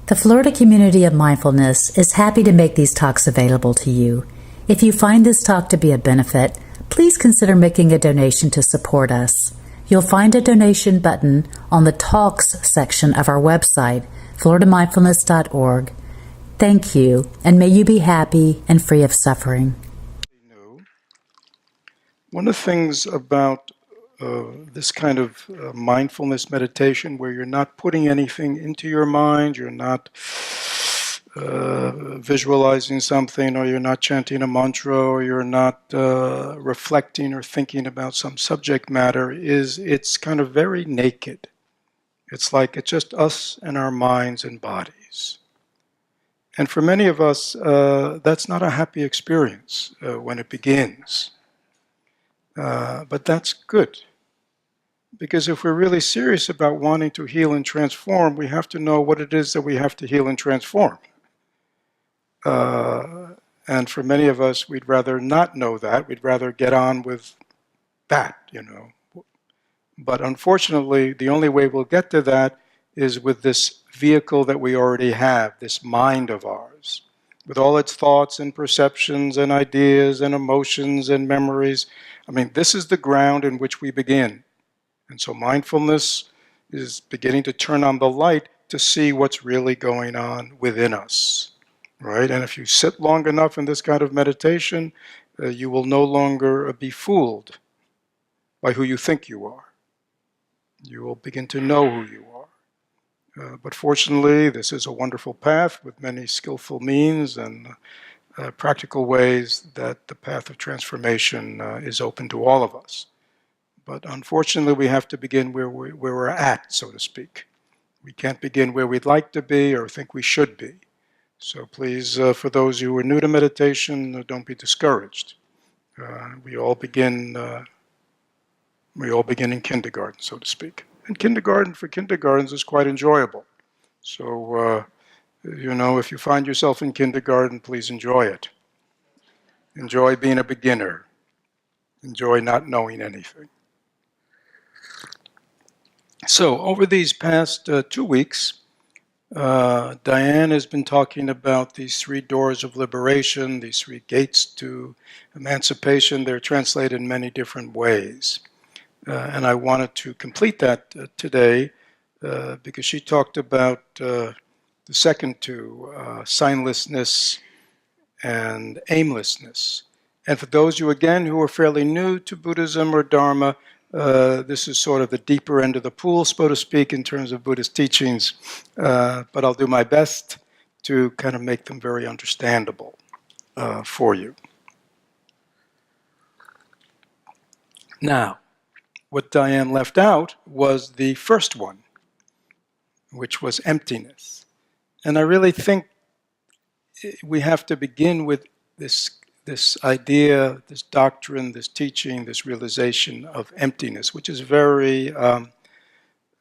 The Florida community of mindfulness is happy to make these talks available to you. If you find this talk to be a benefit, please consider making a donation to support us. You'll find a donation button on the Talks section of our website, floridamindfulness.org. Thank you, and may you be happy and free of suffering. One of the things about this kind of mindfulness meditation, where you're not putting anything into your mind, you're not visualizing something, or you're not chanting a mantra, or you're not reflecting or thinking about some subject matter, is it's kind of very naked. It's like it's just us and our minds and bodies. And for many of us, that's not a happy experience when it begins. But that's good. Because if we're really serious about wanting to heal and transform, we have to know what it is that we have to heal and transform. And for many of us, we'd rather not know that. We'd rather get on with that, But unfortunately, the only way we'll get to that is with this vehicle that we already have, this mind of ours, with all its thoughts and perceptions and ideas and emotions and memories. I mean, this is the ground in which we begin. And so mindfulness is beginning to turn on the light to see what's really going on within us, right? And if you sit long enough in this kind of meditation, you will no longer be fooled by who you think you are. You will begin to know who you are. But fortunately, this is a wonderful path with many skillful means and practical ways that the path of transformation is open to all of us. But unfortunately, we have to begin where we're at, so to speak. We can't begin where we'd like to be or think we should be. So please, for those who are new to meditation, don't be discouraged. We all begin in kindergarten, so to speak. And kindergarten for kindergartens is quite enjoyable. So, if you find yourself in kindergarten, please enjoy it. Enjoy being a beginner. Enjoy not knowing anything. So, over these past 2 weeks, Diane has been talking about these 3 doors of liberation, these 3 gates to emancipation. They're translated in many different ways. And I wanted to complete that today because she talked about the second 2, signlessness and aimlessness. And for those of you, again, who are fairly new to Buddhism or Dharma, this is sort of the deeper end of the pool, so to speak, in terms of Buddhist teachings. But I'll do my best to kind of make them very understandable for you. Now, what Diane left out was the first one, which was emptiness. And I really think we have to begin with this idea, this doctrine, this teaching, this realization of emptiness, which is very,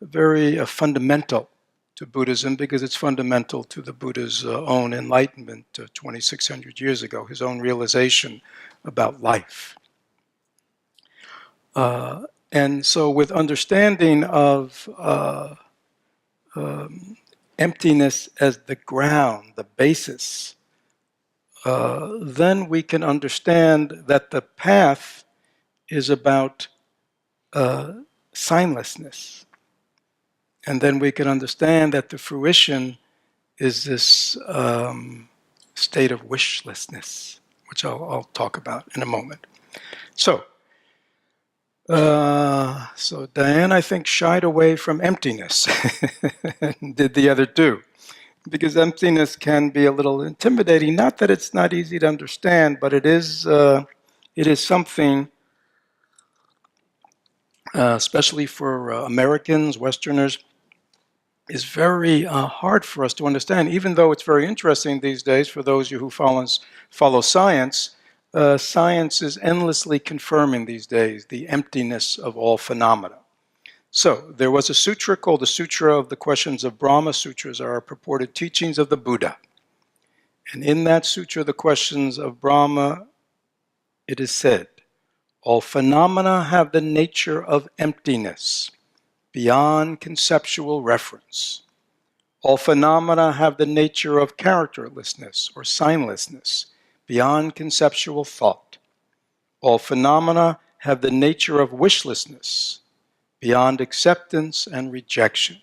very fundamental to Buddhism, because it's fundamental to the Buddha's own enlightenment 2,600 years ago, his own realization about life. And so with understanding of emptiness as the ground, the basis, then we can understand that the path is about signlessness. And then we can understand that the fruition is this state of wishlessness, which I'll talk about in a moment. So Diane, I think, shied away from emptiness and did the other 2. Because emptiness can be a little intimidating. Not that it's not easy to understand, but it is something, especially for Americans, Westerners, is very hard for us to understand. Even though it's very interesting these days for those of you who follow science, science is endlessly confirming these days the emptiness of all phenomena. So, there was a sutra called the Sutra of the Questions of Brahma. Sutras are purported teachings of the Buddha. And in that Sutra, the Questions of Brahma, it is said, all phenomena have the nature of emptiness, beyond conceptual reference. All phenomena have the nature of characterlessness or signlessness, beyond conceptual thought. All phenomena have the nature of wishlessness, beyond acceptance and rejection.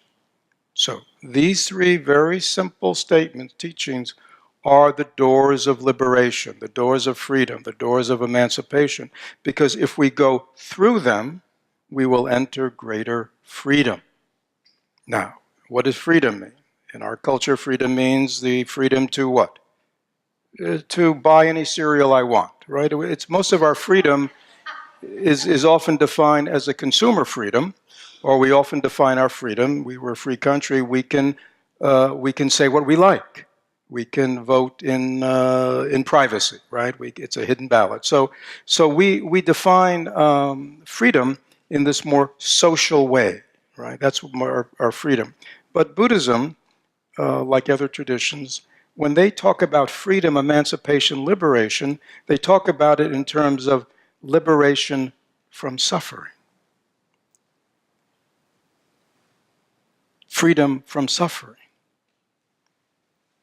So these three very simple statements, teachings, are the doors of liberation, the doors of freedom, the doors of emancipation. Because if we go through them, we will enter greater freedom. Now, what does freedom mean? In our culture, freedom means the freedom to what? To buy any cereal I want, right? It's most of our freedom is often defined as a consumer freedom, or we often define our freedom. We're a free country. We can say what we like. We can vote in privacy, right? It's a hidden ballot. So we define freedom in this more social way, right? That's our freedom. But Buddhism, like other traditions, when they talk about freedom, emancipation, liberation, they talk about it in terms of liberation from suffering. Freedom from suffering.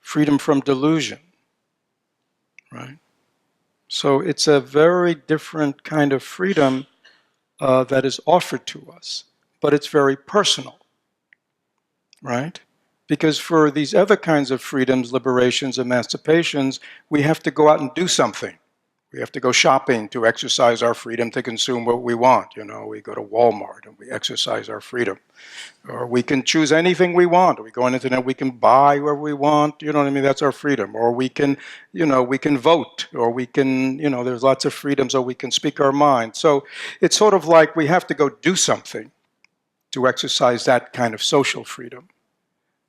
Freedom from delusion. Right? So it's a very different kind of freedom that is offered to us, but it's very personal. Right? Because for these other kinds of freedoms, liberations, emancipations, we have to go out and do something. We have to go shopping to exercise our freedom to consume what we want. You know, we go to Walmart and we exercise our freedom. Or we can choose anything we want. We go on the internet, we can buy whatever we want. You know what I mean? That's our freedom. Or we can, we can vote. Or we can, there's lots of freedoms. Or we can speak our mind. So it's sort of like we have to go do something to exercise that kind of social freedom.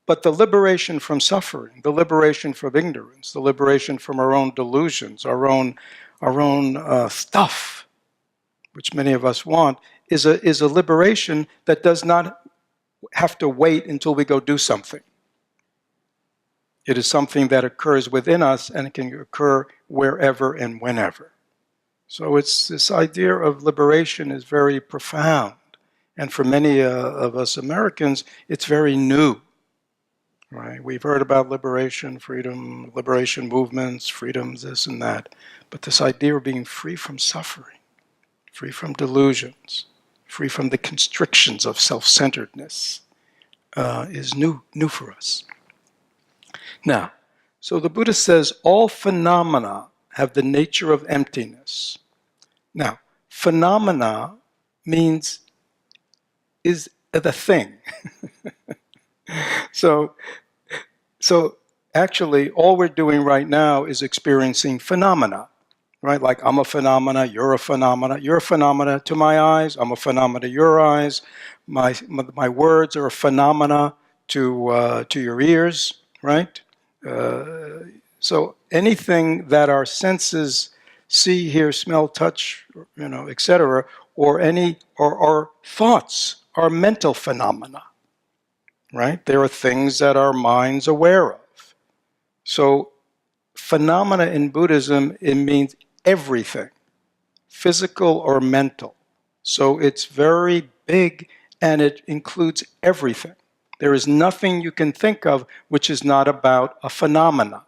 But the liberation from suffering, the liberation from ignorance, the liberation from our own delusions, our own stuff, which many of us want, is a liberation that does not have to wait until we go do something. It is something that occurs within us, and it can occur wherever and whenever. So it's this idea of liberation is very profound, and for many of us Americans, it's very new. Right? We've heard about liberation, freedom, liberation movements, freedoms, this and that. But this idea of being free from suffering, free from delusions, free from the constrictions of self-centeredness is new for us. Now, so the Buddha says all phenomena have the nature of emptiness. Now, phenomena is the thing. So actually, all we're doing right now is experiencing phenomena, right? Like I'm a phenomena, you're a phenomena. You're a phenomena to my eyes, I'm a phenomena to your eyes. My words are a phenomena to your ears, right? So anything that our senses see, hear, smell, touch, etc., or our thoughts are mental phenomena. Right? There are things that our mind's aware of. So phenomena in Buddhism, it means everything, physical or mental. So it's very big and it includes everything. There is nothing you can think of which is not about a phenomena.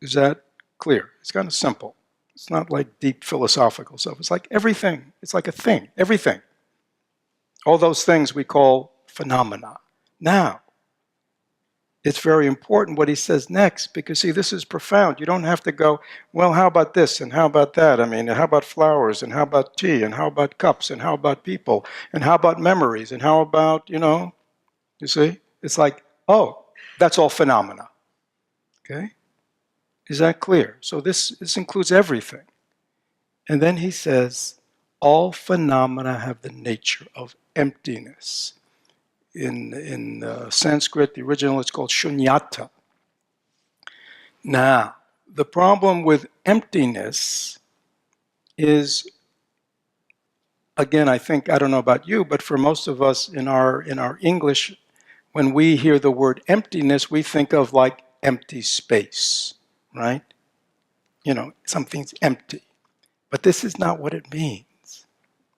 Is that clear? It's kind of simple. It's not like deep philosophical stuff. It's like everything. It's like a thing, everything. All those things we call phenomena. Now, it's very important what he says next, because see, this is profound. You don't have to go, well, how about this and how about that? I mean, how about flowers and how about tea and how about cups and how about people and how about memories and how about, you see? It's like, oh, that's all phenomena. Okay? Is that clear? So this includes everything. And then he says, all phenomena have the nature of emptiness. In Sanskrit, the original, it's called shunyata. Now, the problem with emptiness is, again, I don't know about you, but for most of us in our English, when we hear the word emptiness, we think of like empty space, right? Something's empty. But this is not what it means.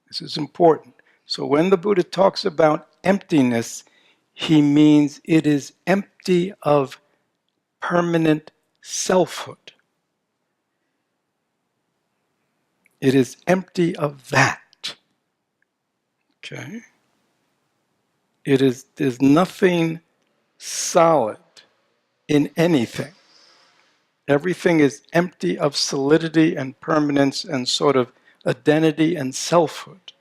This is important. So when the Buddha talks about emptiness, He means it is empty of permanent selfhood. It is empty of that. Okay? There's nothing solid in anything. Everything is empty of solidity and permanence and sort of identity and selfhood.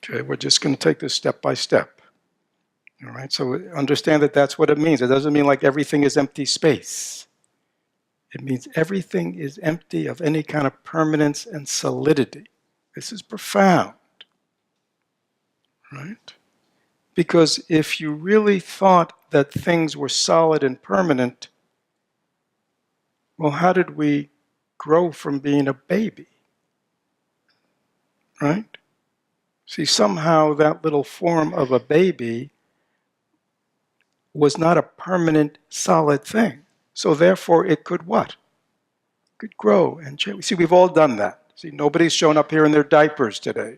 Okay, we're just going to take this step by step. All right, so understand that that's what it means. It doesn't mean like everything is empty space. It means everything is empty of any kind of permanence and solidity. This is profound, right? Because if you really thought that things were solid and permanent, well, how did we grow from being a baby? Right? See, somehow that little form of a baby was not a permanent, solid thing. So therefore it could what? It could grow and change. See, we've all done that. See, nobody's shown up here in their diapers today.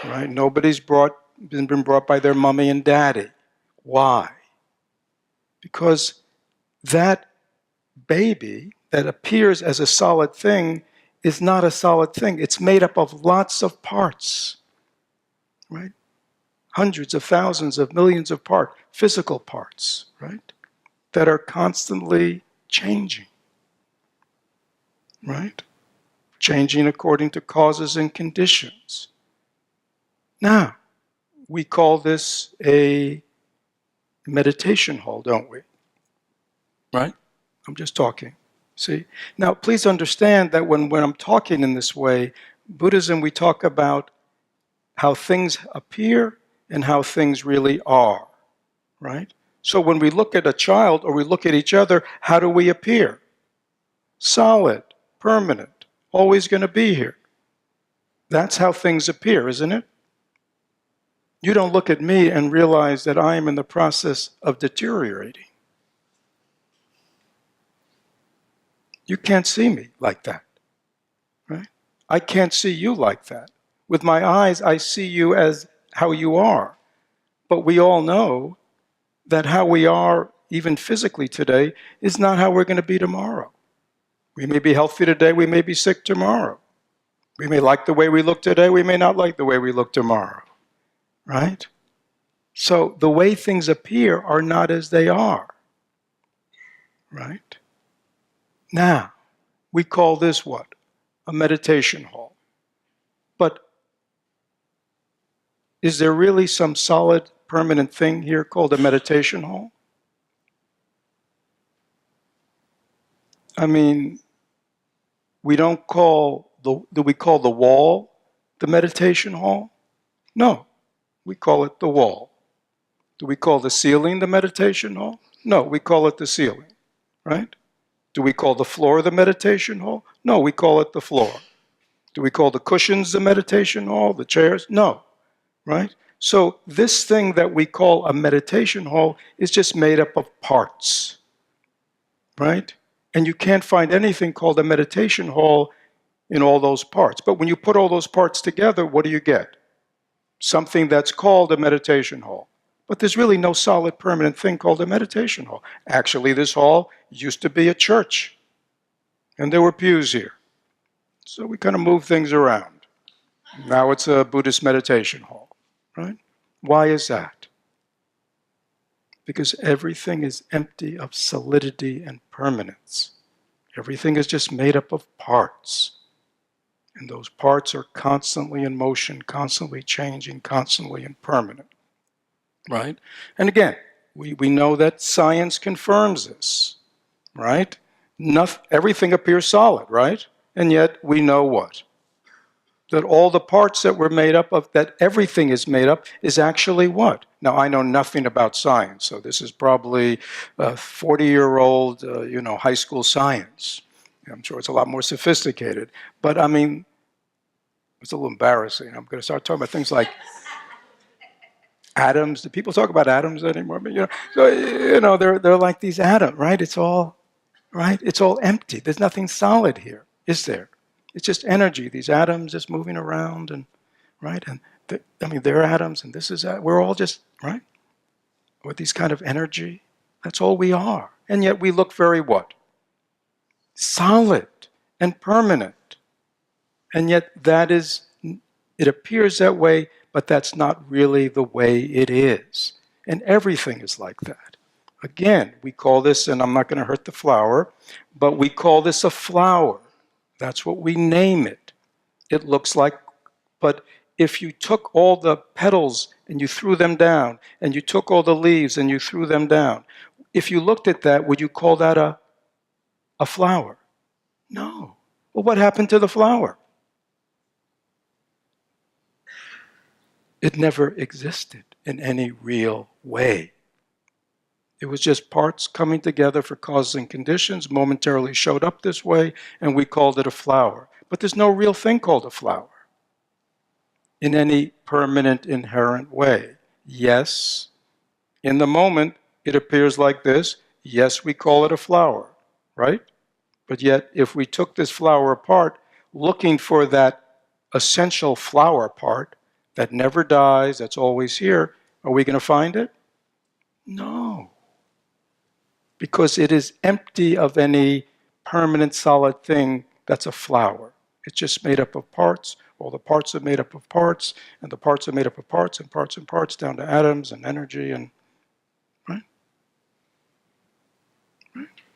Right? Nobody's been brought by their mommy and daddy. Why? Because that baby that appears as a solid thing is not a solid thing. It's made up of lots of parts, right? Hundreds of thousands of millions of parts, physical parts, right? That are constantly changing, right? Changing according to causes and conditions. Now, we call this a meditation hall, don't we? Right? I'm just talking. See? Now, please understand that when I'm talking in this way, Buddhism, we talk about how things appear and how things really are. Right? So when we look at a child or we look at each other, how do we appear? Solid, permanent, always going to be here. That's how things appear, isn't it? You don't look at me and realize that I am in the process of deteriorating. You can't see me like that, right? I can't see you like that. With my eyes, I see you as how you are. But we all know that how we are, even physically today, is not how we're going to be tomorrow. We may be healthy today, we may be sick tomorrow. We may like the way we look today, we may not like the way we look tomorrow. Right? So the way things appear are not as they are. Right? Now, we call this what? A meditation hall. But is there really some solid, permanent thing here called a meditation hall? I mean, do we call the wall the meditation hall? No. We call it the wall. Do we call the ceiling the meditation hall? No, we call it the ceiling, right? Do we call the floor the meditation hall? No, we call it the floor. Do we call the cushions the meditation hall, the chairs? No, right? So this thing that we call a meditation hall is just made up of parts, right? And you can't find anything called a meditation hall in all those parts. But when you put all those parts together, what do you get? Something that's called a meditation hall. But there's really no solid permanent thing called a meditation hall. Actually, this hall used to be a church. And there were pews here. So we kind of moved things around. Now it's a Buddhist meditation hall, right? Why is that? Because everything is empty of solidity and permanence. Everything is just made up of parts. And those parts are constantly in motion, constantly changing, constantly impermanent. Right? And again, we know that science confirms this. Right? Everything appears solid, right? And yet we know what? That all the parts that we're made up of, that everything is made up, is actually what? Now, I know nothing about science, so this is probably 40-year-old, high school science. I'm sure it's a lot more sophisticated. But I mean, it's a little embarrassing. I'm going to start talking about things like atoms. Do people talk about atoms anymore? But, they're like these atoms, right? It's all empty. There's nothing solid here, is there? It's just energy. These atoms just moving around, and right, and They're atoms, and this is we're all just, right? With these kind of energy. That's all we are. And yet we look very what? Solid and permanent. And yet it appears that way, but that's not really the way it is. And everything is like that. Again, we call this, and I'm not going to hurt the flower, but we call this a flower. That's what we name it. It looks like, but if you took all the petals and you threw them down, and you took all the leaves and you threw them down, if you looked at that, would you call that a flower? No. Well, what happened to the flower? It never existed in any real way. It was just parts coming together for causes and conditions, momentarily showed up this way, and we called it a flower. But there's no real thing called a flower in any permanent, inherent way. Yes, in the moment, it appears like this. Yes, we call it a flower, right? But yet, if we took this flower apart, looking for that essential flower part that never dies, that's always here, are we going to find it? No. Because it is empty of any permanent, solid thing that's a flower. It's just made up of parts. All the parts are made up of parts, and the parts are made up of parts and parts and parts, down to atoms and energy, and right?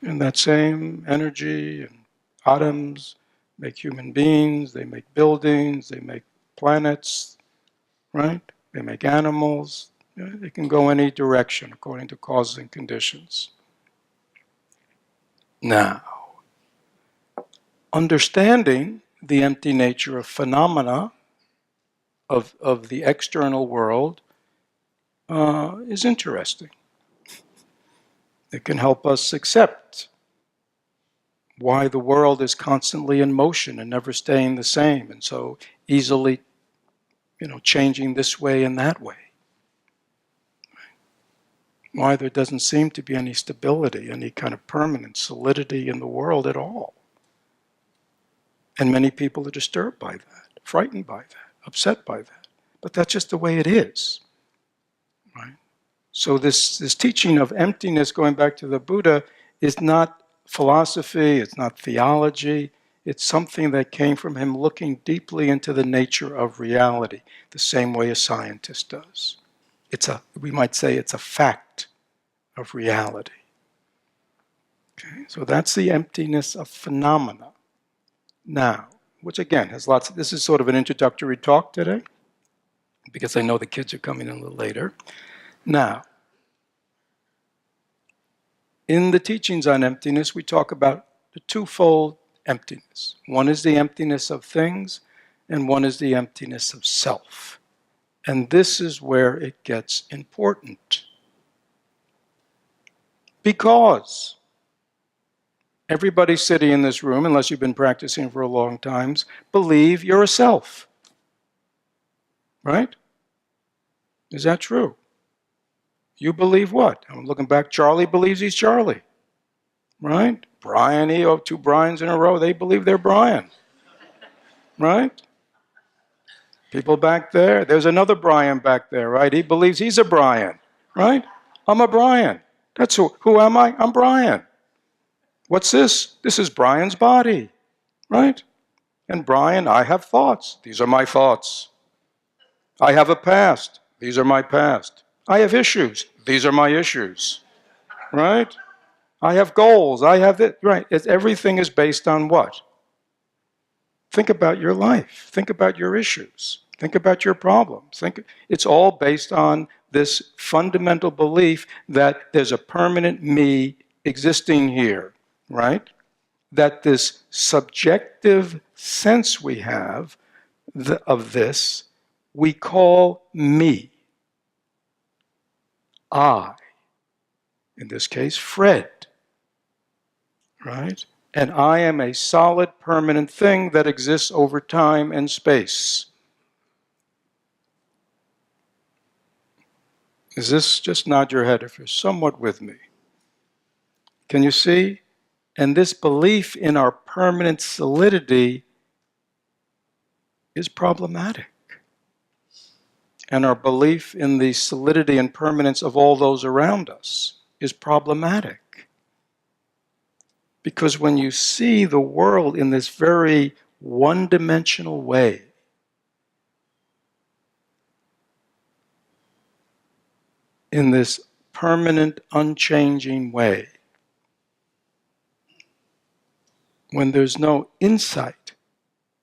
And that same energy and atoms make human beings, they make buildings, they make planets, right? They make animals. They can go any direction according to causes and conditions. Now, understanding the empty nature of phenomena of the external world is interesting. It can help us accept why the world is constantly in motion and never staying the same, and so easily, changing this way and that way. Why there doesn't seem to be any stability, any kind of permanent solidity in the world at all. And many people are disturbed by that, frightened by that, upset by that. But that's just the way it is, right? So this teaching of emptiness, going back to the Buddha, is not philosophy, it's not theology, it's something that came from him looking deeply into the nature of reality, the same way a scientist does. We might say it's a fact of reality. Okay, so that's the emptiness of phenomena. Now, which again has this is sort of an introductory talk today, because I know the kids are coming in a little later. Now, in the teachings on emptiness, we talk about the twofold emptiness. One is the emptiness of things, and one is the emptiness of self. And this is where it gets important. Because everybody sitting in this room, unless you've been practicing for a long time, believe you're a self. Right? Is that true? You believe what? I'm looking back, Charlie believes he's Charlie. Right? Brian, two Brians in a row, they believe they're Brian. Right? People back there, there's another Brian back there, right? He believes he's a Brian. Right? I'm a Brian. That's who am I? I'm Brian. What's this? This is Brian's body. Right? And Brian, I have thoughts. These are my thoughts. I have a past. These are my past. I have issues. These are my issues. Right? I have goals. I have this. Right. Everything is based on what? Think about your life. Think about your issues. Think about your problems. It's all based on this fundamental belief that there's a permanent me existing here, right? That this subjective sense we have of this, we call me. I. In this case, Fred. Right? And I am a solid, permanent thing that exists over time and space. Is this, just nod your head if you're somewhat with me. Can you see? And this belief in our permanent solidity is problematic. and our belief in the solidity and permanence of all those around us is problematic. Because when you see the world in this very one-dimensional way, in this permanent, unchanging way, when there's no insight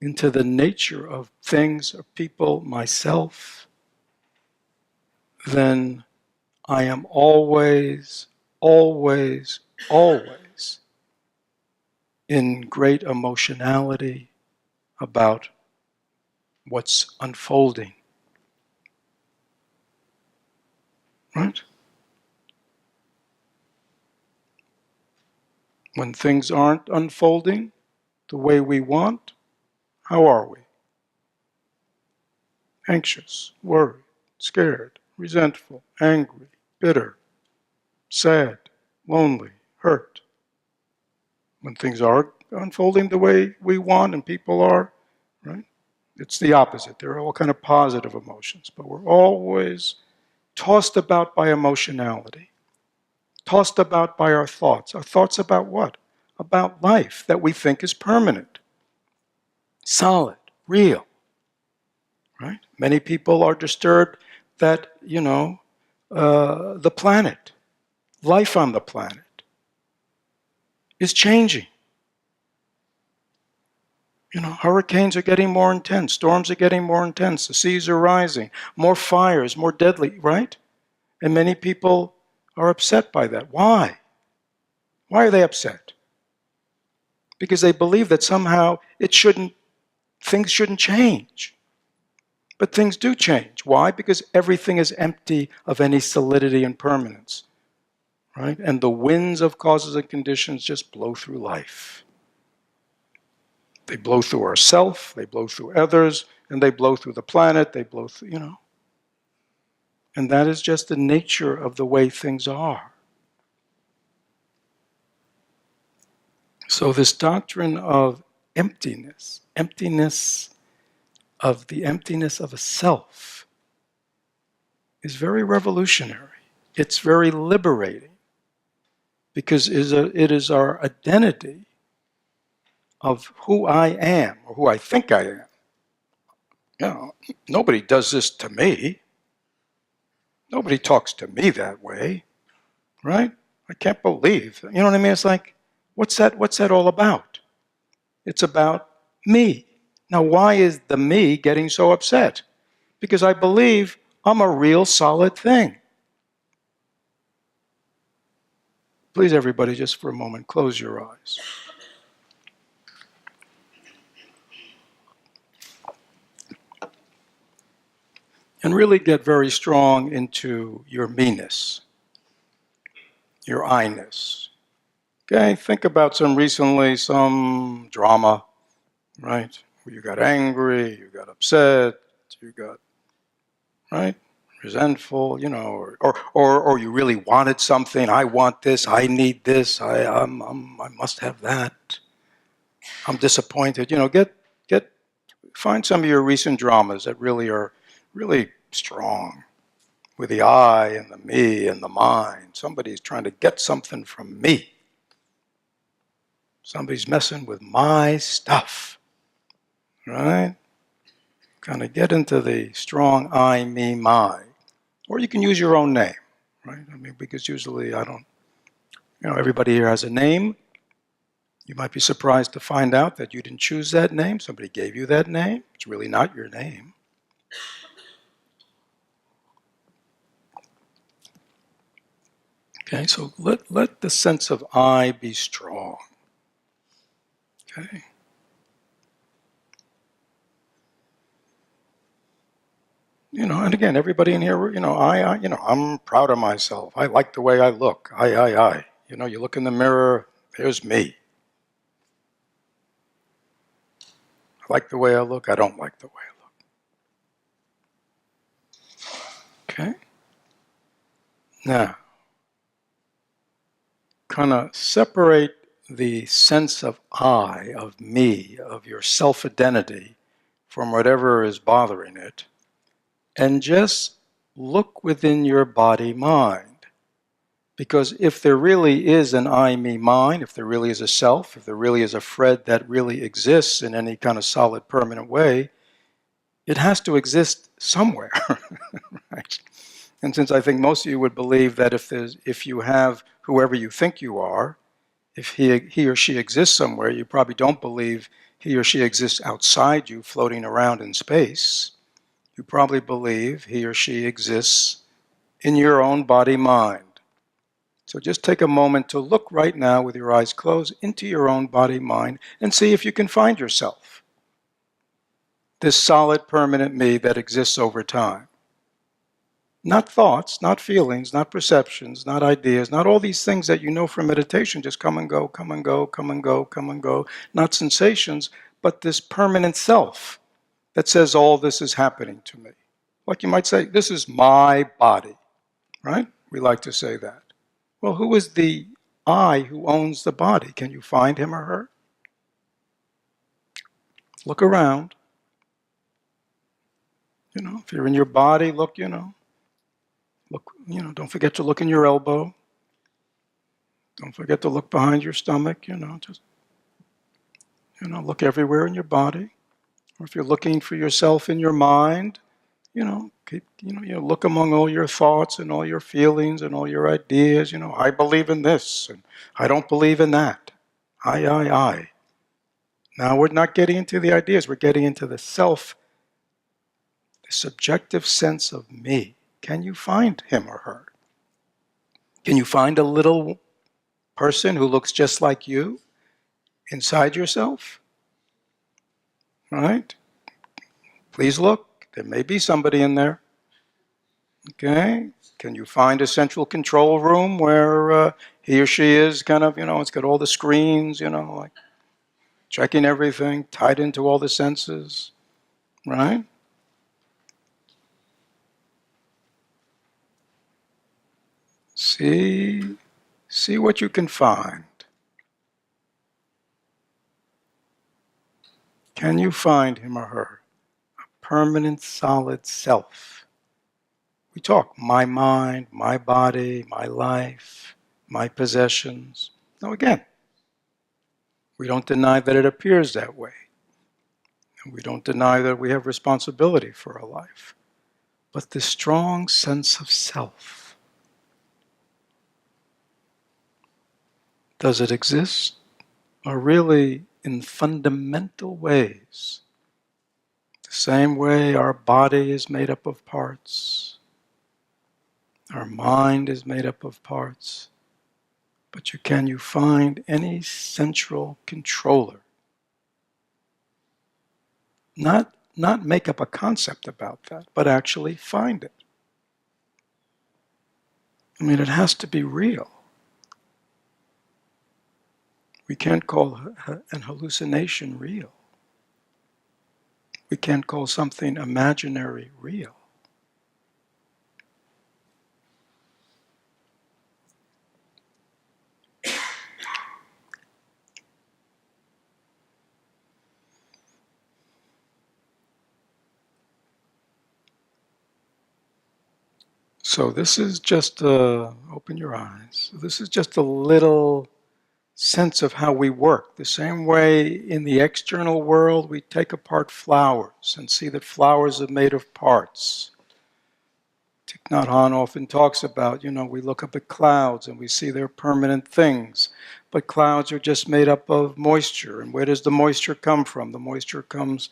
into the nature of things or people, myself, then I am always, always, always in great emotionality about what's unfolding. Right? When things aren't unfolding the way we want, how are we? Anxious, worried, scared, resentful, angry, bitter, sad, lonely, hurt. When things are unfolding the way we want and people are, right? It's the opposite. There are all kind of positive emotions, but we're always tossed about by emotionality, tossed about by our thoughts. Our thoughts about what? About life that we think is permanent, solid, real. Right? Many people are disturbed that, the planet, life on the planet, is changing. Hurricanes are getting more intense, storms are getting more intense, the seas are rising, more fires, more deadly, right? And many people are upset by that. Why? Why are they upset? Because they believe that somehow things shouldn't change. But things do change. Why? Because everything is empty of any solidity and permanence. Right? And the winds of causes and conditions just blow through life. They blow through ourself, they blow through others, and they blow through the planet, they blow through, And that is just the nature of the way things are. So this doctrine of emptiness of the emptiness of a self, is very revolutionary. It's very liberating, because it is our identity of who I am, or who I think I am. Nobody does this to me. Nobody talks to me that way, right? I can't believe. You know what I mean? It's like, what's that all about? It's about me. Now, why is the me getting so upset? Because I believe I'm a real solid thing. Please, everybody, just for a moment, close your eyes. And really get very strong into your me-ness, your I-ness. Okay, think about some drama, right? Where you got angry, you got upset, you got, right? Resentful, or you really wanted something. I want this. I need this. I must have that. I'm disappointed. Find some of your recent dramas that really are really strong, with the I and the me and the mind. Somebody's trying to get something from me. Somebody's messing with my stuff, right? Kind of get into the strong I, me, my. Or you can use your own name, right? Because usually everybody here has a name. You might be surprised to find out that you didn't choose that name. Somebody gave you that name. It's really not your name. Okay, so let the sense of I be strong. Okay. And again, everybody in here, I'm proud of myself. I like the way I look. I. You look in the mirror, there's me. I like the way I look. I don't like the way I look. Okay. Now, kind of separate the sense of I, of me, of your self-identity from whatever is bothering it, and just look within your body-mind. Because if there really is an I, me, mine, if there really is a self, if there really is a Fred that really exists in any kind of solid, permanent way, it has to exist somewhere. Right? And since I think most of you would believe that if you have whoever you think you are, if he or she exists somewhere, you probably don't believe he or she exists outside you, floating around in space. You probably believe he or she exists in your own body-mind. So just take a moment to look right now with your eyes closed into your own body-mind and see if you can find yourself. This solid, permanent me that exists over time. Not thoughts, not feelings, not perceptions, not ideas, not all these things that you know from meditation just come and go, come and go, come and go, come and go. Not sensations, but this permanent self that says all this is happening to me. Like you might say, this is my body, right? We like to say that. Well, who is the I who owns the body? Can you find him or her? Look around. If you're in your body, look, look, don't forget to look in your elbow. Don't forget to look behind your stomach, just, look everywhere in your body. Or if you're looking for yourself in your mind, keep, look among all your thoughts and all your feelings and all your ideas. I believe in this and I don't believe in that. I. Now we're not getting into the ideas, we're getting into the self, the subjective sense of me. Can you find him or her? Can you find a little person who looks just like you inside yourself? Right? Please look. There may be somebody in there. Okay? Can you find a central control room where he or she is kind of, it's got all the screens, like checking everything, tied into all the senses, right? See what you can find. Can you find him or her? A permanent, solid self. We talk, my mind, my body, my life, my possessions. Now again, we don't deny that it appears that way. And we don't deny that we have responsibility for our life. But this strong sense of self, does it exist? Or really, in fundamental ways, the same way our body is made up of parts, our mind is made up of parts, but can you find any central controller? Not make up a concept about that, but actually find it. I mean, it has to be real. We can't call an hallucination real. We can't call something imaginary real. So this is just open your eyes. This is just a little sense of how we work. The same way in the external world we take apart flowers and see that flowers are made of parts. Thich Nhat Hanh often talks about, we look up at clouds and we see they're permanent things, but clouds are just made up of moisture. And where does the moisture come from? The moisture comes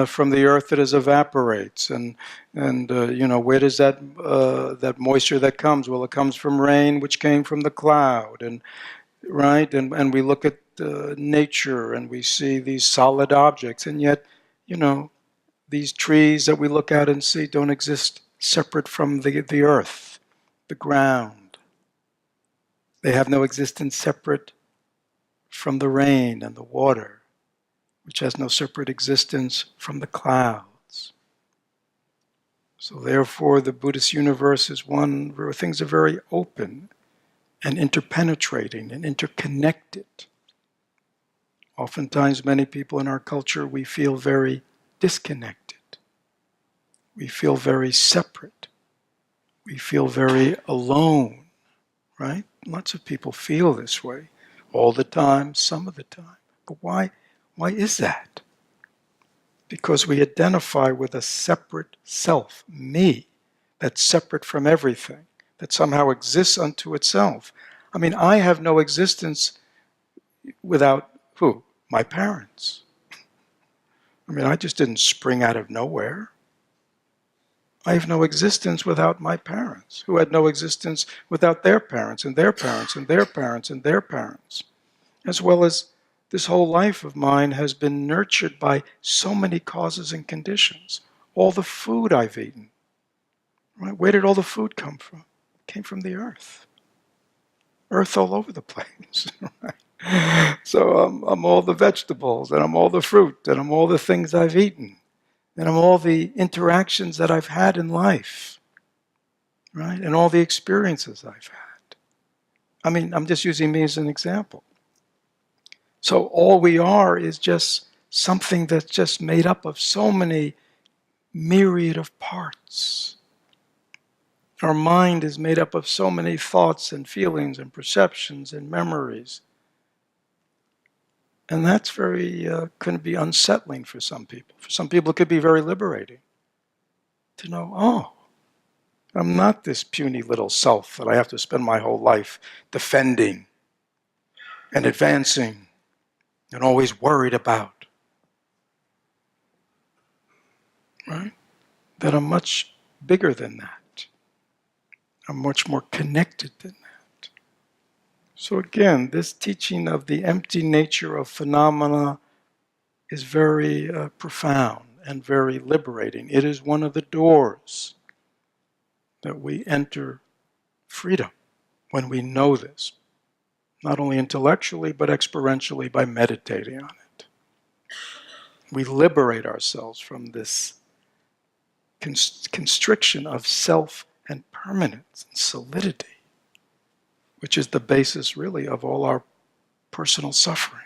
from the earth that is evaporates, and where does that moisture that comes? Well, it comes from rain, which came from the cloud, and right, and we look at nature, and we see these solid objects, and yet, these trees that we look at and see don't exist separate from the earth, the ground. They have no existence separate from the rain and the water, which has no separate existence from the clouds. So therefore, the Buddhist universe is one where things are very open and interpenetrating and interconnected. Oftentimes, many people in our culture, we feel very disconnected. We feel very separate. We feel very alone, right? Lots of people feel this way all the time, some of the time. But why is that? Because we identify with a separate self, me, that's separate from everything, that somehow exists unto itself. I mean, I have no existence without who? My parents. I mean, I just didn't spring out of nowhere. I have no existence without my parents, who had no existence without their parents and their parents and their parents and their parents. As well as this whole life of mine has been nurtured by so many causes and conditions. All the food I've eaten, right? Where did all the food come from? It came from the earth. Earth all over the place, right? So I'm all the vegetables, and I'm all the fruit, and I'm all the things I've eaten, and I'm all the interactions that I've had in life, right? And all the experiences I've had. I mean, I'm just using me as an example. So all we are is just something that's just made up of so many myriad of parts. Our mind is made up of so many thoughts and feelings and perceptions and memories. And that's can be unsettling for some people. For some people, it could be very liberating to know, oh, I'm not this puny little self that I have to spend my whole life defending and advancing and always worried about. Right? That I'm much bigger than that. I'm much more connected than that. So again, this teaching of the empty nature of phenomena is very profound and very liberating. It is one of the doors that we enter freedom when we know this, not only intellectually but experientially by meditating on it. We liberate ourselves from this constriction of self and permanence and solidity, which is the basis really of all our personal suffering.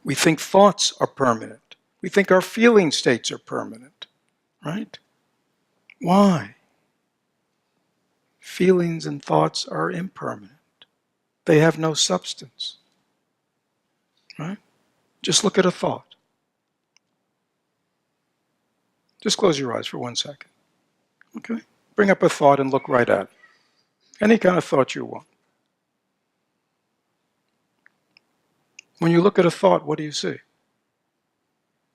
We think thoughts are permanent. We think our feeling states are permanent, right? Why? Feelings and thoughts are impermanent. They have no substance, right? Just look at a thought. Just close your eyes for 1 second, okay? Bring up a thought and look right at it. Any kind of thought you want. When you look at a thought, what do you see?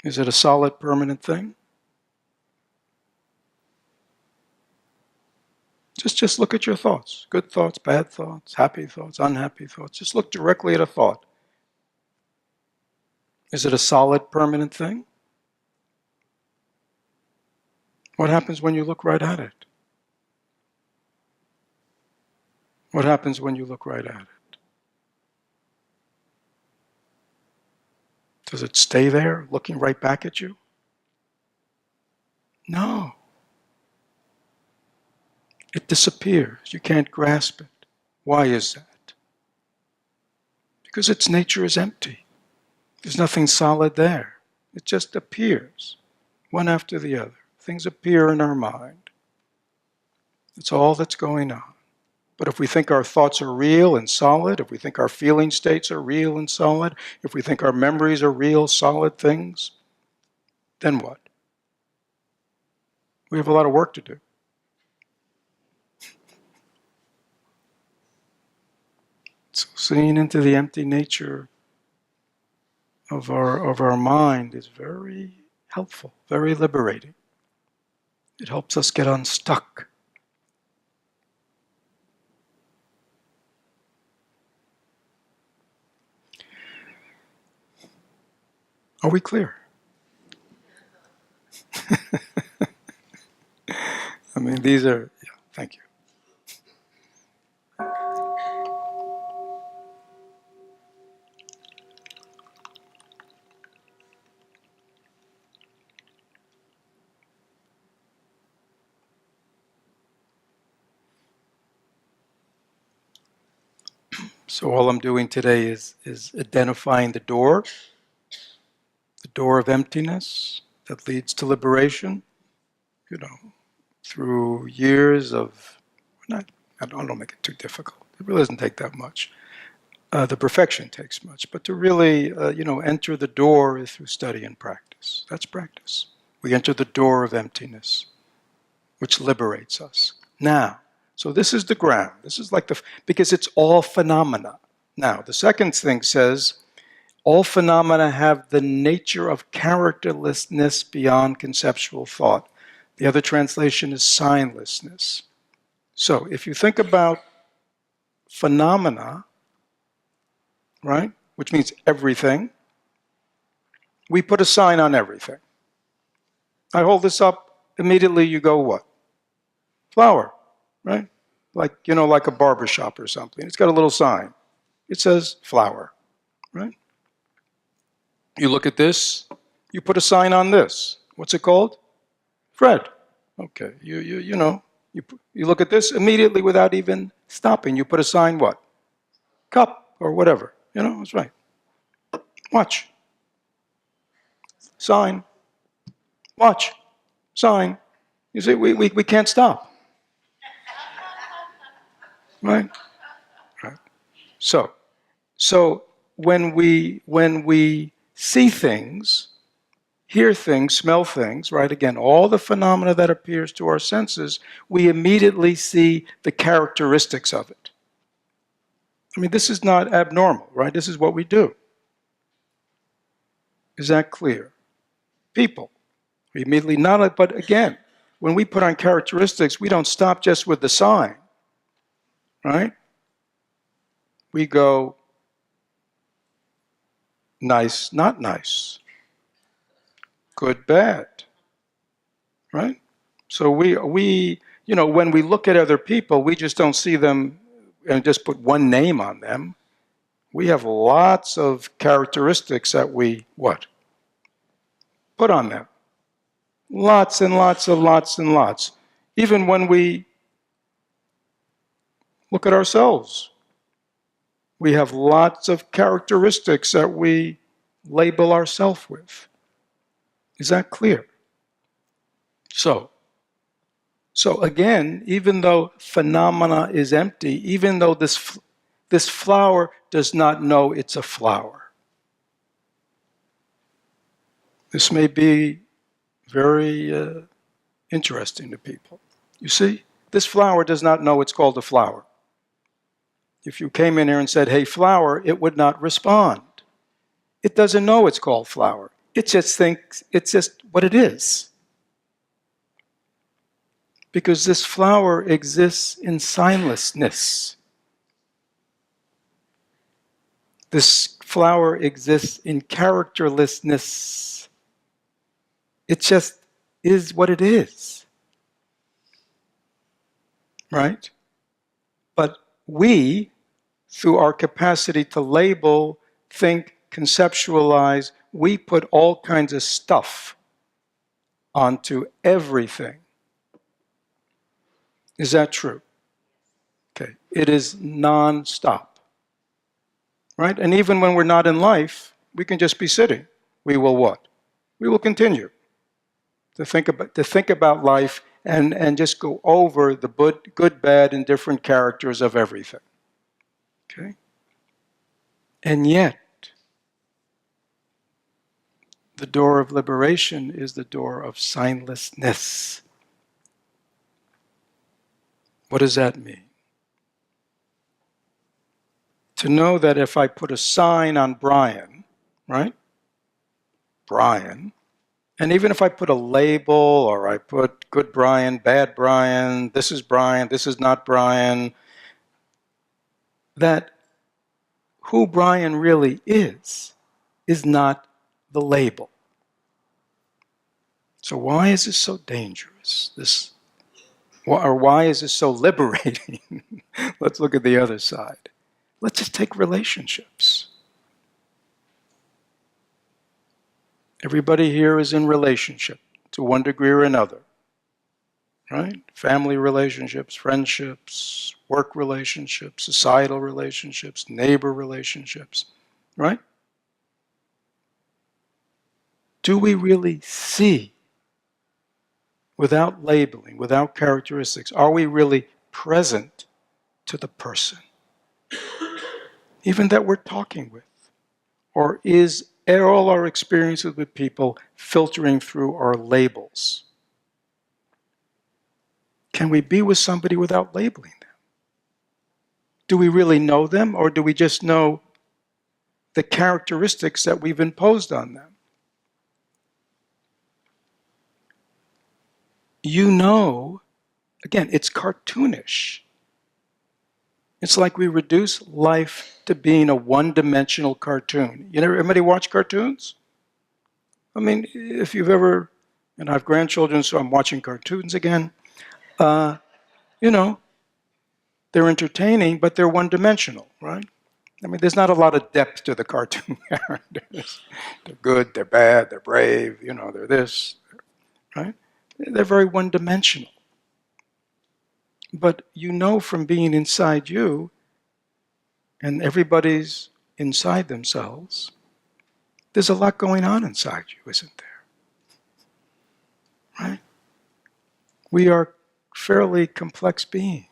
Is it a solid, permanent thing? Just look at your thoughts. Good thoughts, bad thoughts, happy thoughts, unhappy thoughts. Just look directly at a thought. Is it a solid, permanent thing? What happens when you look right at it? What happens when you look right at it? Does it stay there, looking right back at you? No. It disappears. You can't grasp it. Why is that? Because its nature is empty. There's nothing solid there. It just appears, one after the other. Things appear in our mind. That's all that's going on. But if we think our thoughts are real and solid, if we think our feeling states are real and solid, if we think our memories are real, solid things, then what? We have a lot of work to do. So seeing into the empty nature of our mind is very helpful, very liberating. It helps us get unstuck. Are we clear? I mean, these are, yeah, thank you. So all I'm doing today is identifying the door of emptiness that leads to liberation, through years of, I don't make it too difficult. It really doesn't take that much. The perfection takes much, but to really, enter the door is through study and practice. That's practice. We enter the door of emptiness, which liberates us. Now, so this is the ground. This is like because it's all phenomena. Now, the second thing says, all phenomena have the nature of characterlessness beyond conceptual thought. The other translation is signlessness. So, if you think about phenomena, right, which means everything, we put a sign on everything. I hold this up, immediately you go what? Flower, right? Like a barber shop or something. It's got a little sign. It says flower, right? You look at this, you put a sign on this. What's it called? Fred. Okay, you look at this, immediately without even stopping, you put a sign what? Cup or whatever. That's right. Watch. Sign. Watch. Sign. You see, we can't stop. Right? Right. So when we see things, hear things, smell things, right? Again, all the phenomena that appears to our senses, we immediately see the characteristics of it. I mean, this is not abnormal, right? This is what we do. Is that clear? People. We immediately not, but again, when we put on characteristics, we don't stop just with the sign, right? We go nice, not nice. Good, bad, right? So we when we look at other people, we just don't see them and just put one name on them. We have lots of characteristics that we what? Put on them. Lots and lots and lots and lots. Even when we look at ourselves, we have lots of characteristics that we label ourselves with. Is that clear? So again, even though phenomena is empty, even though this flower does not know it's a flower. This may be very interesting to people. You see, this flower does not know it's called a flower. If you came in here and said, hey, flower, it would not respond. It doesn't know it's called flower. It just thinks it's just what it is. Because this flower exists in signlessness. This flower exists in characterlessness. It just is what it is. Right? But we, through our capacity to label, think, conceptualize, we put all kinds of stuff onto everything. Is that true? Okay. It is non-stop. Right? And even when we're not in life, we can just be sitting. We will what? We will continue to think about life and just go over the good, bad, and different characters of everything. Okay? And yet, the door of liberation is the door of signlessness. What does that mean? To know that if I put a sign on Brian, right? Brian, and even if I put a label or I put good Brian, bad Brian, this is not Brian, that who Brian really is not the label. So why is this so dangerous? Or why is this so liberating? Let's look at the other side. Let's just take relationships. Everybody here is in relationship to one degree or another. Right? Family relationships, friendships, work relationships, societal relationships, neighbor relationships. Right? Do we really see, without labeling, without characteristics, are we really present to the person, even that we're talking with? Or is all our experiences with people filtering through our labels? Can we be with somebody without labeling them? Do we really know them, or do we just know the characteristics that we've imposed on them? You know, again, it's cartoonish. It's like we reduce life to being a one-dimensional cartoon. You know, everybody watch cartoons? I mean, if you've ever, and I have grandchildren, so I'm watching cartoons again. You know, they're entertaining, but they're one-dimensional, right? I mean, there's not a lot of depth to the cartoon characters. They're good, they're bad, they're brave, you know, they're this, right? They're very one-dimensional. But you know from being inside you, and everybody's inside themselves, there's a lot going on inside you, isn't there? Right? We are fairly complex beings.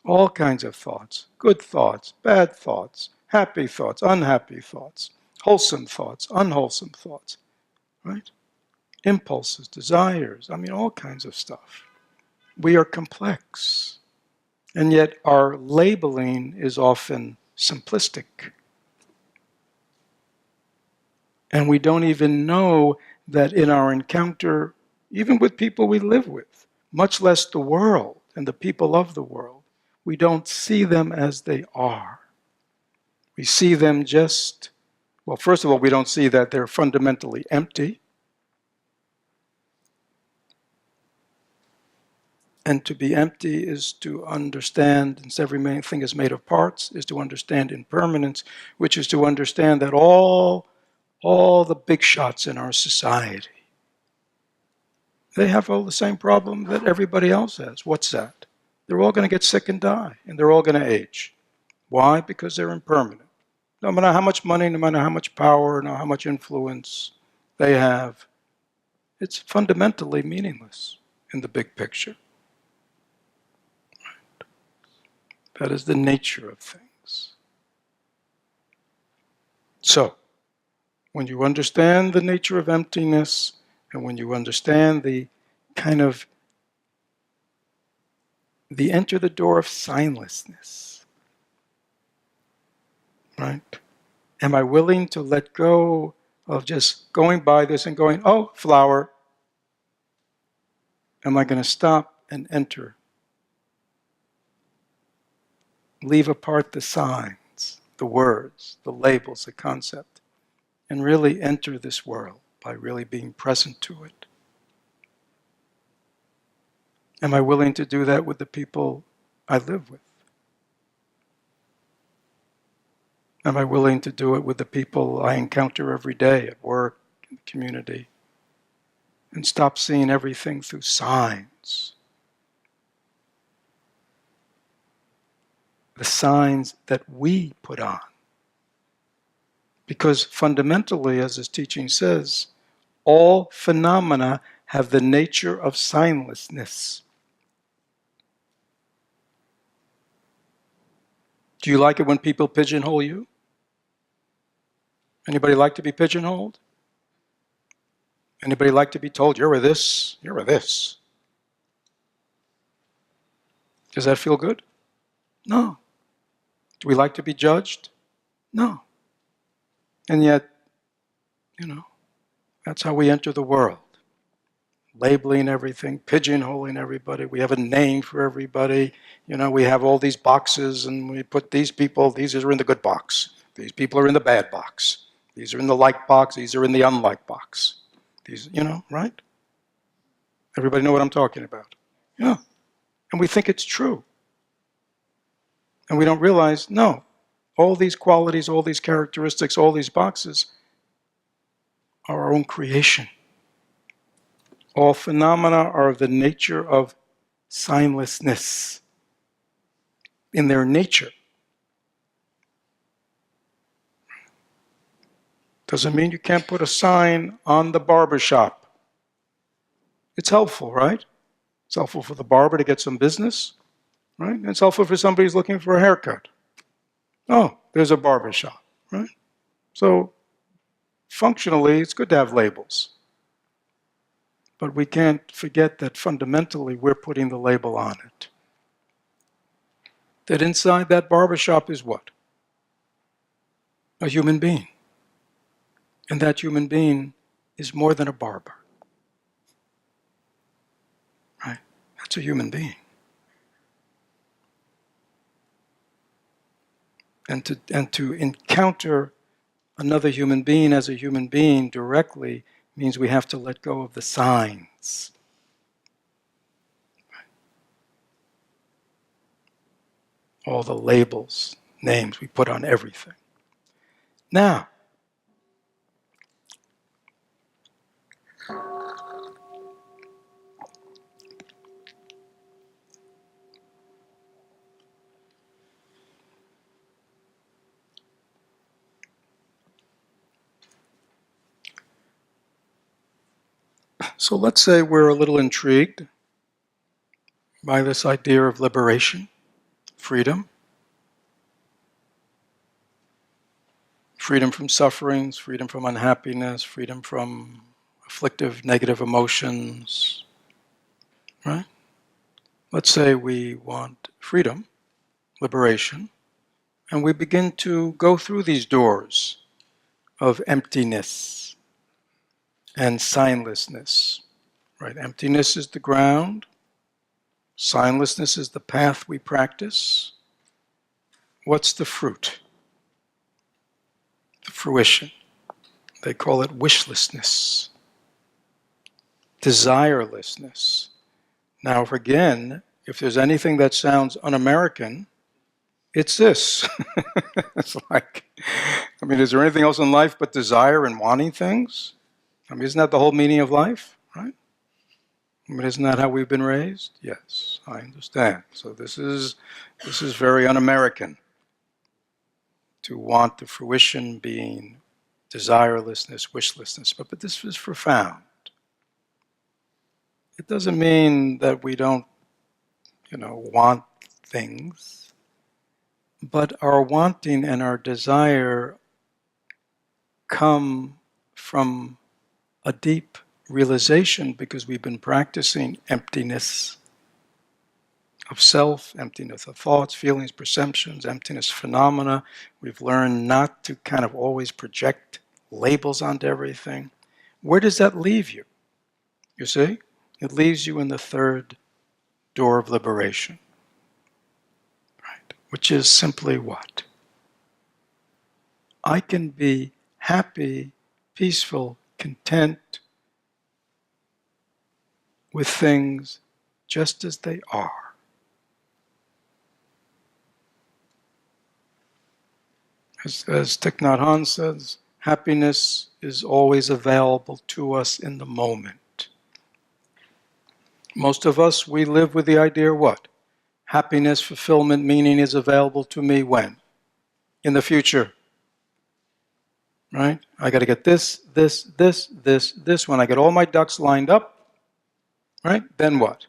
All kinds of thoughts, good thoughts, bad thoughts, happy thoughts, unhappy thoughts, wholesome thoughts, unwholesome thoughts, right? Impulses, desires, I mean, all kinds of stuff. We are complex. And yet our labeling is often simplistic. And we don't even know that in our encounter, even with people we live with, much less the world and the people of the world, we don't see them as they are. We see them just, well, first of all, we don't see that they're fundamentally empty. And to be empty is to understand, since everything is made of parts, is to understand impermanence, which is to understand that all the big shots in our society, they have all the same problem that everybody else has. What's that? They're all going to get sick and die, and they're all going to age. Why? Because they're impermanent. No matter how much money, no matter how much power, no matter how much influence they have, it's fundamentally meaningless in the big picture. That is the nature of things. So, when you understand the nature of emptiness, and when you understand the kind of the enter the door of signlessness, right? Am I willing to let go of just going by this and going, oh, flower? Am I going to stop and enter? Leave apart the signs, the words, the labels, the concept, and really enter this world by really being present to it. Am I willing to do that with the people I live with? Am I willing to do it with the people I encounter every day at work, in the community? And stop seeing everything through signs. The signs that we put on. Because fundamentally, as this teaching says, all phenomena have the nature of signlessness. Do you like it when people pigeonhole you? Anybody like to be pigeonholed? Anybody like to be told, you're a this, you're a this? Does that feel good? No. Do we like to be judged? No. And yet, that's how we enter the world. Labeling everything, pigeonholing everybody. We have a name for everybody. We have all these boxes, and we put these people, these are in the good box. These people are in the bad box. These are in the like box. These are in the unlike box. These, right? Everybody know what I'm talking about? Yeah. And we think it's true. And we don't realize, no, all these qualities, all these characteristics, all these boxes are our own creation. All phenomena are of the nature of signlessness in their nature. Doesn't mean you can't put a sign on the barber shop. It's helpful, right? It's helpful for the barber to get some business, right? And it's helpful for somebody who's looking for a haircut. Oh, there's a barber shop, right? So functionally, it's good to have labels. But we can't forget that fundamentally we're putting the label on it. That inside that barber shop is what? A human being. And that human being is more than a barber. Right? That's a human being. And to encounter another human being as a human being directly means we have to let go of the signs. All the labels, names we put on everything. Now, so let's say we're a little intrigued by this idea of liberation, freedom. Freedom from sufferings, freedom from unhappiness, freedom from afflictive negative emotions, right? Let's say we want freedom, liberation, and we begin to go through these doors of emptiness and signlessness, right? Emptiness is the ground, signlessness is the path we practice. What's the fruit? The fruition. They call it wishlessness, desirelessness. Now, if there's anything that sounds un-American, it's this. It's like, is there anything else in life but desire and wanting things? Isn't that the whole meaning of life, right? Isn't that how we've been raised? Yes, I understand. So this is very un-American, to want the fruition being desirelessness, wishlessness. But this is profound. It doesn't mean that we don't, want things, but our wanting and our desire come from a deep realization because we've been practicing emptiness of self, emptiness of thoughts, feelings, perceptions, emptiness phenomena. We've learned not to kind of always project labels onto everything. Where does that leave you? You see? It leaves you in the third door of liberation, right? Which is simply what? I can be happy, peaceful, content with things just as they are. As Thich Nhat Hanh says, happiness is always available to us in the moment. Most of us, we live with the idea what? Happiness, fulfillment, meaning is available to me when? In the future. Right? I got to get this. When I get all my ducks lined up, right? Then what?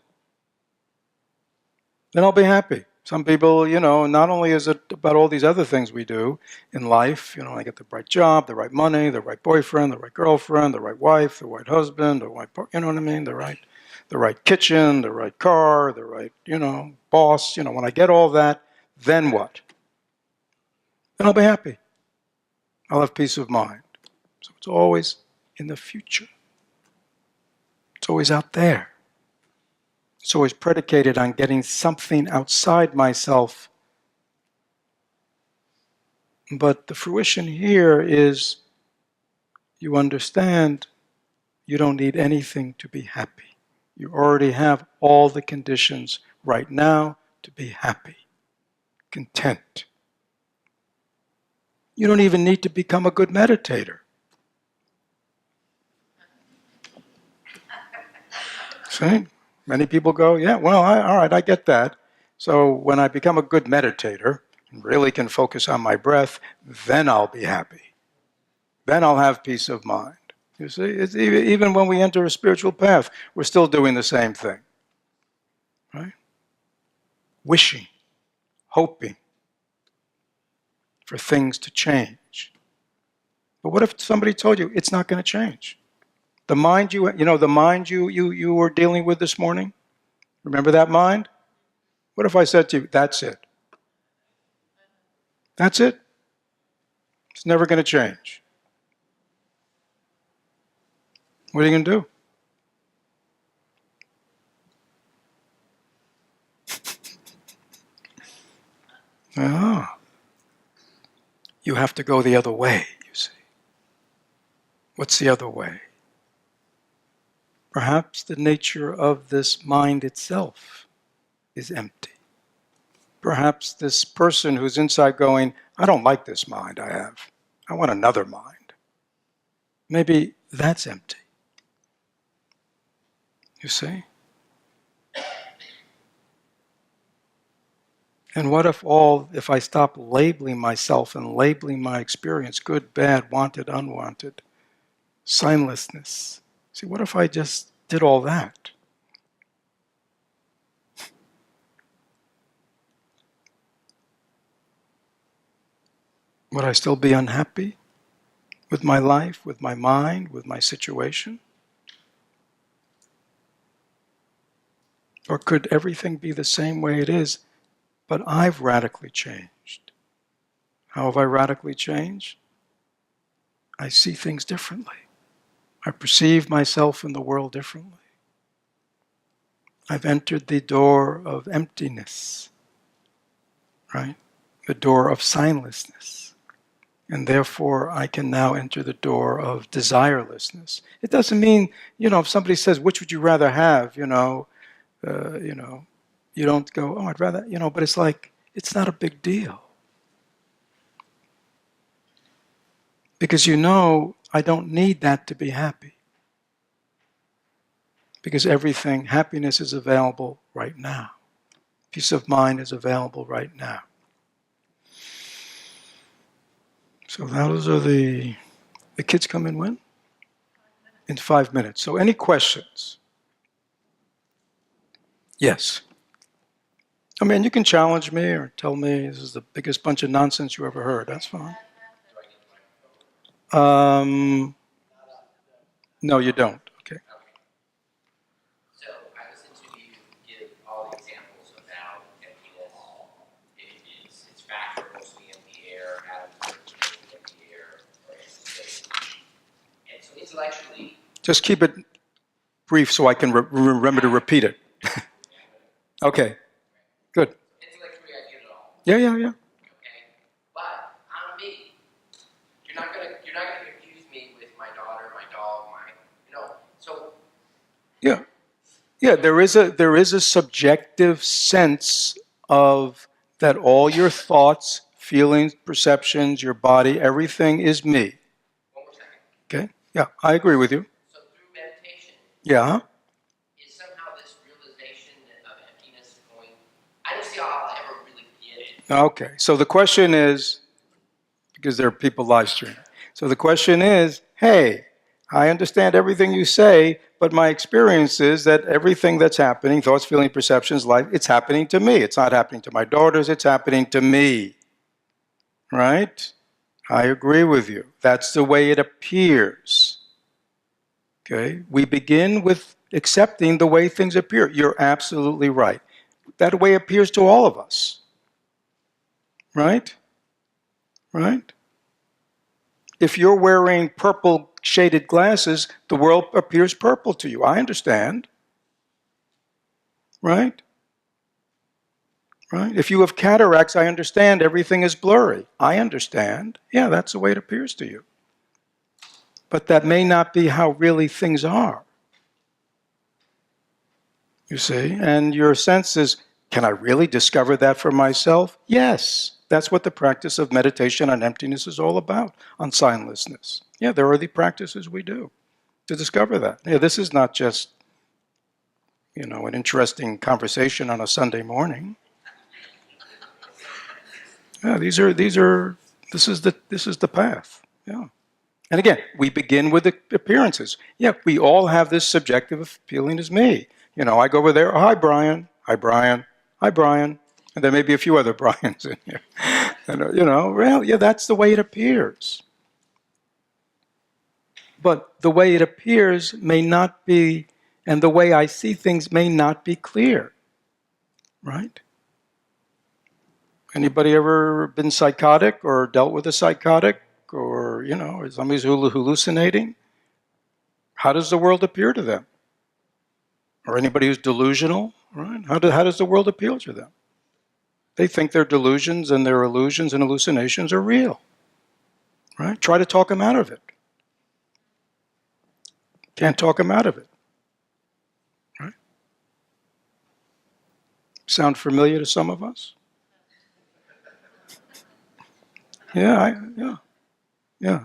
Then I'll be happy. Some people, not only is it about all these other things we do in life, I get the right job, the right money, the right boyfriend, the right girlfriend, the right wife, the right husband, the right, the right kitchen, the right car, the right, boss. When I get all that, then what? Then I'll be happy. I'll have peace of mind. So it's always in the future. It's always out there. It's always predicated on getting something outside myself. But the fruition here is you understand you don't need anything to be happy. You already have all the conditions right now to be happy, content. You don't even need to become a good meditator. See? Many people go, yeah, well, all right, I get that. So when I become a good meditator and really can focus on my breath, then I'll be happy. Then I'll have peace of mind. You see, it's even when we enter a spiritual path, we're still doing the same thing. Right? Wishing, hoping for things to change. But what if somebody told you it's not going to change? The mind the mind you were dealing with this morning? Remember that mind? What if I said to you, that's it? That's it. It's never going to change. What are you going to do? Ah, you have to go the other way, you see. What's the other way? Perhaps the nature of this mind itself is empty. Perhaps this person who's inside going, I don't like this mind I have. I want another mind. Maybe that's empty. You see? And what if I stop labeling myself and labeling my experience, good, bad, wanted, unwanted, signlessness? See, what if I just did all that? Would I still be unhappy with my life, with my mind, with my situation? Or could everything be the same way it is, but I've radically changed? How have I radically changed? I see things differently. I perceive myself in the world differently. I've entered the door of emptiness, right? The door of signlessness. And therefore, I can now enter the door of desirelessness. It doesn't mean, if somebody says, which would you rather have, you don't go, oh, I'd rather, but it's like, it's not a big deal. Because I don't need that to be happy. Because happiness is available right now. Peace of mind is available right now. So those are the kids come in when? In 5 minutes. So any questions? Yes. I mean, you can challenge me or tell me this is the biggest bunch of nonsense you ever heard. That's fine. No, you don't. Okay. So I listened to you give all the examples about emptiness. It's factor mostly in the air, atoms in the air, or in space. And so intellectually, just keep it brief so I can remember to repeat it. Okay. Good. intellectually I get it all. Yeah. Okay, but I'm me. You're not gonna confuse me with my daughter, my dog, So Yeah. There is a subjective sense of that all your thoughts, feelings, perceptions, your body, everything is me. one more second. Okay. Yeah, I agree with you. So through meditation, Yeah. is somehow this realization of emptiness going? I don't see how I'll ever really get it. Okay. So the question is, because there are people live streaming. So the question is, hey, I understand everything you say, but my experience is that everything that's happening, thoughts, feelings, perceptions, life, it's happening to me. It's not happening to my daughters, it's happening to me. Right? I agree with you. That's the way it appears. Okay? We begin with accepting the way things appear. You're absolutely right. That way appears to all of us. Right? Right? If you're wearing purple shaded glasses, the world appears purple to you. I understand. Right? Right? If you have cataracts, I understand everything is blurry. I understand. Yeah, that's the way it appears to you. But that may not be how really things are. You see? And your sense is, can I really discover that for myself? Yes. That's what the practice of meditation on emptiness is all about, on signlessness. Yeah, there are the practices we do to discover that. Yeah, this is not just, an interesting conversation on a Sunday morning. Yeah, this is the path. Yeah. And again, we begin with the appearances. Yeah, we all have this subjective feeling as me. You know, I go over there, oh, hi, Brian. Hi, Brian. Hi, Brian. And there may be a few other Brians in here. And, you know, well, yeah, that's the way it appears. But the way it appears may not be, and the way I see things may not be clear. Right? Anybody ever been psychotic or dealt with a psychotic or, you know, or somebody's hallucinating? How does the world appear to them? Or anybody who's delusional, right? How does the world appeal to them? They think their delusions and their illusions and hallucinations are real, right? Try to talk them out of it. Can't talk them out of it, right? Sound familiar to some of us? Yeah.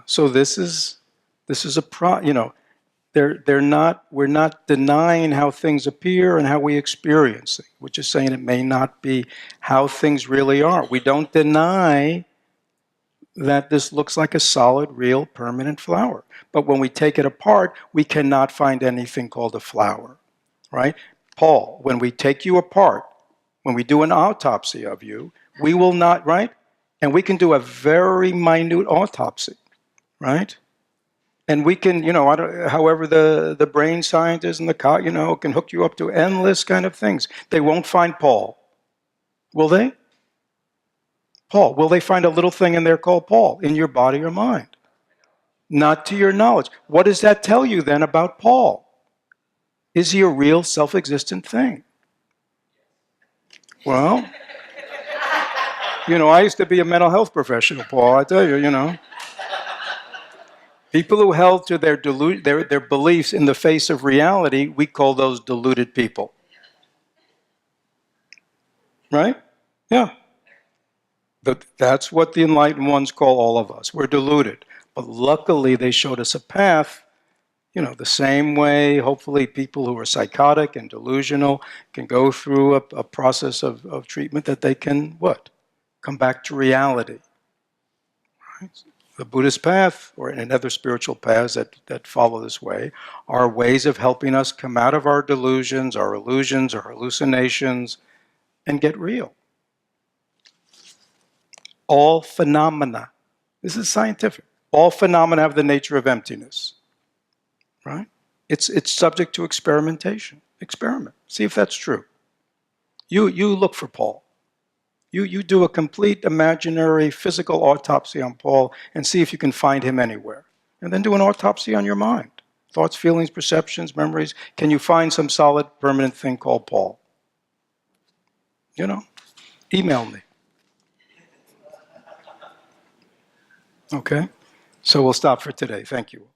So this is a you know, we're not denying how things appear and how we experience it. We're just saying it may not be how things really are. We don't deny that this looks like a solid, real, permanent flower. But when we take it apart, we cannot find anything called a flower, right? Paul, when we take you apart, when we do an autopsy of you, we will not, right? And we can do a very minute autopsy, right? And we can, you know, however the brain scientists and you know, can hook you up to endless kind of things. They won't find Paul. Will they? Paul. Will they find a little thing in there called Paul in your body or mind? Not to your knowledge. What does that tell you then about Paul? Is he a real self-existent thing? Well, you know, I used to be a mental health professional, Paul, I tell you, you know. People who held to their beliefs in the face of reality, we call those deluded people. Right? Yeah. That's what the enlightened ones call all of us. We're deluded. But luckily, they showed us a path, you know, the same way, hopefully, people who are psychotic and delusional can go through a process of treatment that they can, what? Come back to reality. Right? The Buddhist path, or in other spiritual paths that follow this way, are ways of helping us come out of our delusions, our illusions, our hallucinations, and get real. All phenomena, this is scientific, all phenomena have the nature of emptiness. Right? It's subject to experimentation. Experiment. See if that's true. You look for Paul. You do a complete imaginary physical autopsy on Paul and see if you can find him anywhere. And then do an autopsy on your mind. Thoughts, feelings, perceptions, memories. Can you find some solid, permanent thing called Paul? You know, email me. Okay? So we'll stop for today. Thank you.